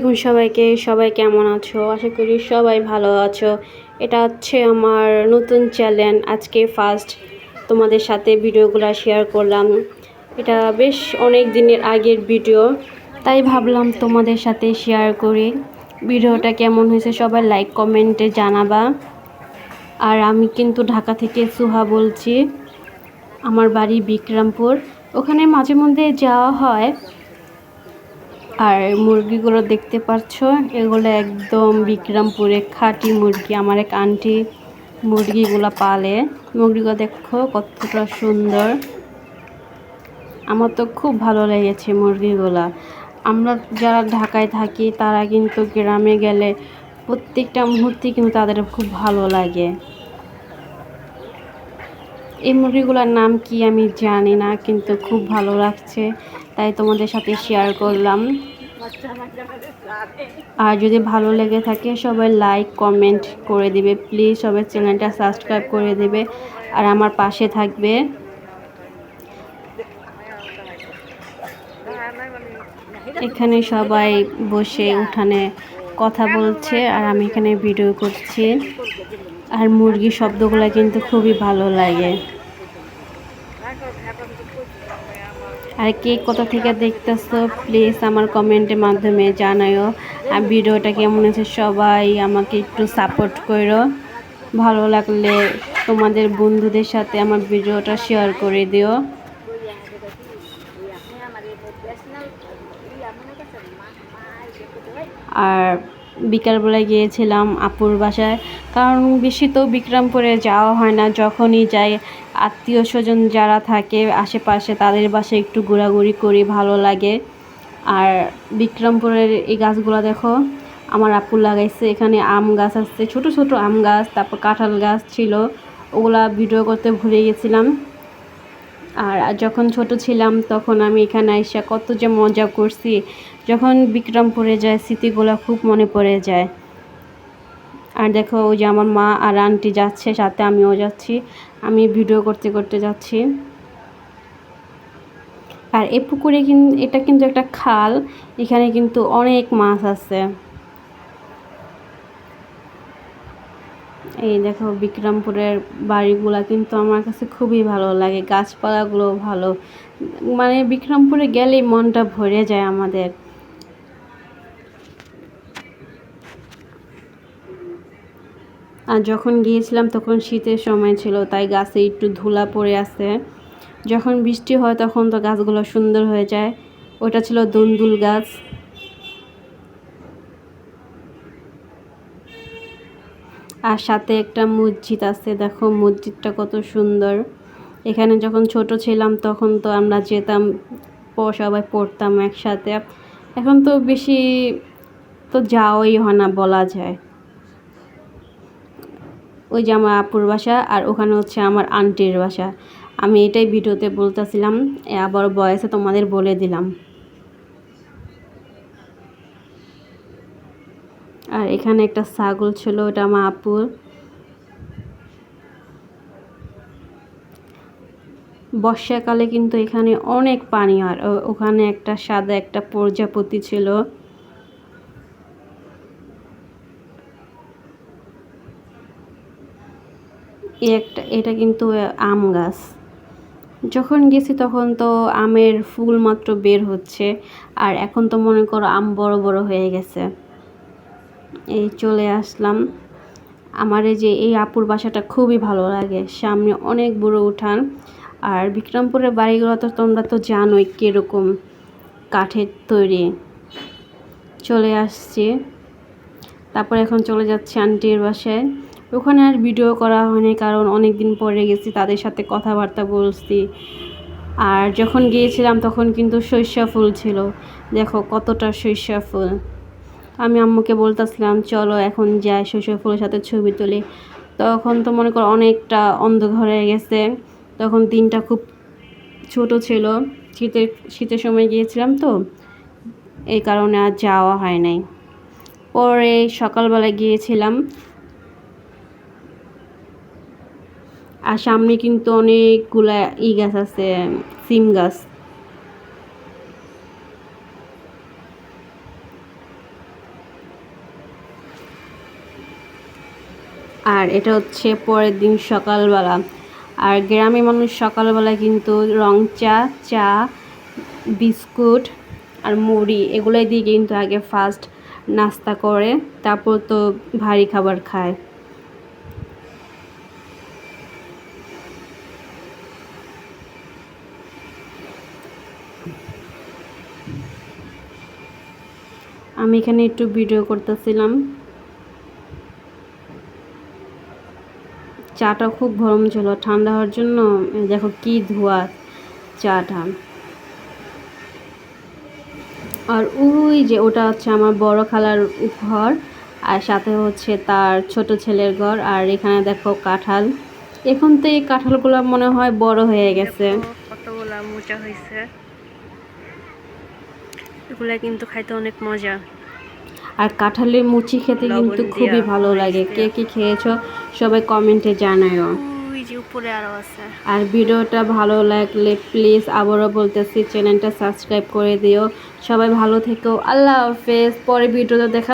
আলাইকুম সবাইকে। সবাই কেমন আছো? আশা করি সবাই ভালো আছো। এটা হচ্ছে আমার নতুন চ্যানেল। আজকে ফার্স্ট তোমাদের সাথে ভিডিওগুলো শেয়ার করলাম। এটা বেশ অনেক দিনের আগের ভিডিও, তাই ভাবলাম তোমাদের সাথে শেয়ার করি। ভিডিওটা কেমন হয়েছে সবাই লাইক কমেন্টে জানাবা। আর আমি কিন্তু ঢাকা থেকে সুহা বলছি। আমার বাড়ি বিক্রমপুর, ওখানে মাঝে মধ্যে যাওয়া হয়। আর মুরগিগুলো দেখতে পাচ্ছ, এগুলো একদম বিক্রমপুরে খাঁটি মুরগি। আমার এক আন্টি মুরগিগুলো পালে। মুরগিগুলো দেখো কতটা সুন্দর, আমার তো খুব ভালো লেগেছে মুরগিগুলা। আমরা যারা ঢাকায় থাকি তারা কিন্তু গ্রামে গেলে প্রত্যেকটা মুহূর্তে কিন্তু তাদের খুব ভালো লাগে। এই মুরগিগুলোর নাম কি আমি জানি না, কিন্তু খুব ভালো লাগছে, তাই তোমাদের সাথে শেয়ার করলাম। আর যদি ভালো লেগে থাকে সবাই লাইক কমেন্ট করে দিবে প্লিজ। সবাই চ্যানেলটা সাবস্ক্রাইব করে দেবে আর আমার পাশে থাকবে। এখানে সবাই বসে উঠানে কথা বলছে আর আমি এখানে ভিডিও করছি। আর মুরগির শব্দগুলো কিন্তু খুবই ভালো লাগে। আর কে কোথা থেকে দেখতেছো প্লিজ আমার কমেন্টের মাধ্যমে জানাও। আর ভিডিওটা কেমন হয়েছে সবাই আমাকে একটু সাপোর্ট করো। ভালো লাগলে তোমাদের বন্ধুদের সাথে আমার ভিডিওটা শেয়ার করে দিও। আর বিকালবেলায় গিয়েছিলাম আপুর বাসায়, কারণ বেশি তো বিক্রমপুরে যাওয়া হয় না। যখনই যাই আত্মীয় স্বজন যারা থাকে আশেপাশে তাদের বাসায় একটু ঘোরাঘুরি করি, ভালো লাগে। আর বিক্রমপুরের এই গাছগুলো দেখো আমার আপু লাগাইছে। এখানে আম গাছ আছে, ছোট ছোট আম গাছ, তারপর কাঁঠাল গাছ ছিল, ওগুলা ভিডিও করতে ভুলে গেছিলাম। আর যখন ছোট ছিলাম তখন আমি এখানে এসে কত যে মজা করছি। যখন বিক্রমপুরে যায় স্মৃতিগুলো খুব মনে পড়ে যায়। আর দেখো ওই যে আমার মা আর আন্টি যাচ্ছে, সাথে আমিও যাচ্ছি। আমি ভিডিও করতে করতে যাচ্ছি। আর এই পুকুরে এটা কিন্তু একটা খাল, এখানে কিন্তু অনেক মাছ আছে। এই দেখো বিক্রমপুরের বাড়িগুলা কিন্তু আমার কাছে খুবই ভালো লাগে, গাছপালাগুলো ভালো, মানে বিক্রমপুরে গেলেই মনটা ভরে যায় আমাদের। আর যখন গিয়েছিলাম তখন শীতের সময় ছিল, তাই গাছে একটু ধুলা পড়ে আছে। যখন বৃষ্টি হয় তখন তো গাছগুলো সুন্দর হয়ে যায়। ওটা ছিল দুন্দুল গাছ। আর সাথে একটা মসজিদ আছে, দেখো মসজিদটা কত সুন্দর। এখানে যখন ছোট ছিলাম তখন তো আমরা যেতাম, সবাই পড়তাম একসাথে। এখন তো বেশি তো যাওয়াই হয় না বলা যায়। ওই যে আমার আপুর বাসা আর ওখানে হচ্ছে আমার আন্টির বাসা। আমি এটাই ভিডিওতে বলতেছিলাম, আবার বয়সে তোমাদের বলে দিলাম। আর এখানে একটা ছাগল ছিল, ওটা আমার আপুর। বর্ষাকালে কিন্তু এখানে অনেক পানি হয়। ওখানে একটা সাদা একটা প্রজাপতি ছিল। এটা কিন্তু আম গাছ। যখন গেছি তখন তো আমের ফুল মাত্র বের হচ্ছে, আর এখন তো মনে করো আম বড় বড় হয়ে গেছে। এই চলে আসলাম। আমার এই যে এই আপুর বাসাটা খুবই ভালো লাগে, সামনে অনেক বড় উঠান। আর বিক্রমপুরের বাড়িগুলো তো তোমরা তো জানোই কীরকম, কাঠের তৈরি। চলে আসছি, তারপর এখন চলে যাচ্ছি আন্টির বাসায়। ওখানে আর ভিডিও করা হয়নি, কারণ অনেক দিন পরে গেছি, তাদের সাথে কথাবার্তা বলছি। আর যখন গিয়েছিলাম তখন কিন্তু সরিষা ফুল ছিল, দেখো কতটা সরিষা ফুল। আমি আম্মুকে বলতেছিলাম চলো এখন যাই সরিষা ফুলের সাথে ছবি তুলি। তখন তো মনে করো অনেকটা অন্ধকার হয়ে গেছে, তখন দিনটা খুব ছোট ছিল। শীতের সময় গিয়েছিলাম তো, এই কারণে আর যাওয়া হয় নাই। পরে সকালবেলা গিয়েছিলাম। আর সামনে কিন্তু অনেকগুলা গাছ আছে, সিম গাছ। আর এটা হচ্ছে পরের দিন সকালবেলা। আর গ্রামের মানুষ সকালবেলায় কিন্তু রং চা, বিস্কুট আর মুড়ি এগুলোই দিয়ে কিন্তু আগে ফার্স্ট নাস্তা করে, তারপর তো ভারী খাবার খায়। আমি এখানে একটু ভিডিও করতেছিলাম। চাটা খুব গরম ছিল, ঠান্ডা হওয়ার জন্য দেখো কি ধোয়া চাটা। আর ওই যে ওটা হচ্ছে আমার বড় খালার ঘর, আর সাথে হচ্ছে তার ছোট ছেলের ঘর। আর এখানে দেখো কাঁঠাল, এখন তো এই কাঁঠালগুলো মনে হয় বড় হয়ে গেছে, কতগুলা মোচা হয়েছে। এগুলা কিন্তু খাইতে অনেক মজা। আর কাঁঠালের মুচি খেতে কিন্তু খুবই ভালো লাগে। কে কি খেয়েছো সবাই কমেন্টে জানাও। উপরে আরো আছে। আর ভিডিওটা ভালো লাগলে প্লিজ আবারও বলতেছি চ্যানেলটা সাবস্ক্রাইব করে দিও। সবাই ভালো থেকো, আল্লাহ হাফেজ। পরে ভিডিওতে দেখা